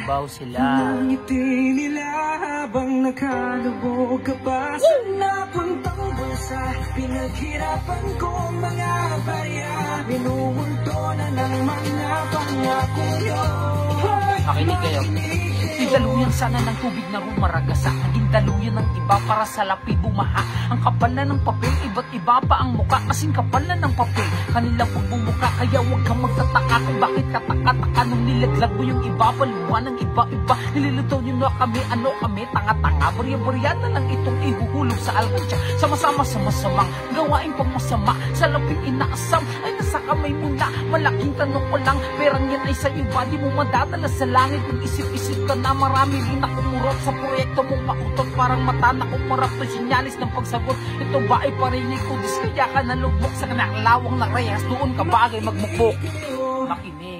trabaho sila. Ngiti nila habang nakalubog ka pa sa napuntang bansa. Pinaghirapan ko mga barya, binubunto na ng mga pangako nyo. Makinig kayo. Daluyan sana ng tubig na rumaragasa, naging daluyan ng iba para sa lapi bumaha. Ang kapal na ng papel, iba't iba pa ang muka, kasing kapal na ng papel kanilang pagbumuka. Kaya huwag kang magtataka kung bakit kataka-taka nung nilaglag mo yung iba, paluwa ng iba-iba. Nililitaw nyo na kami, ano kami, tanga-tanga. Barya-barya na lang itong ihuhulog sa alkansya. Sama-sama sa masamang gawain pang masama, sa laping inaasam ay nasa kamay mo na. Malaking tanong ko lang, perang yan ay sa iba, di mo madadala sa langit. Kung isip-isip ka na, marami rin nakumurot sa proyekto mong mautot. Parang mata na kumarap to sinyalis ng pagsagot. Ito ba ay parinig ko? Kaya ka nalugmok sa kanaklawang na reyes. Doon ka bagay magmukbok. Makinig.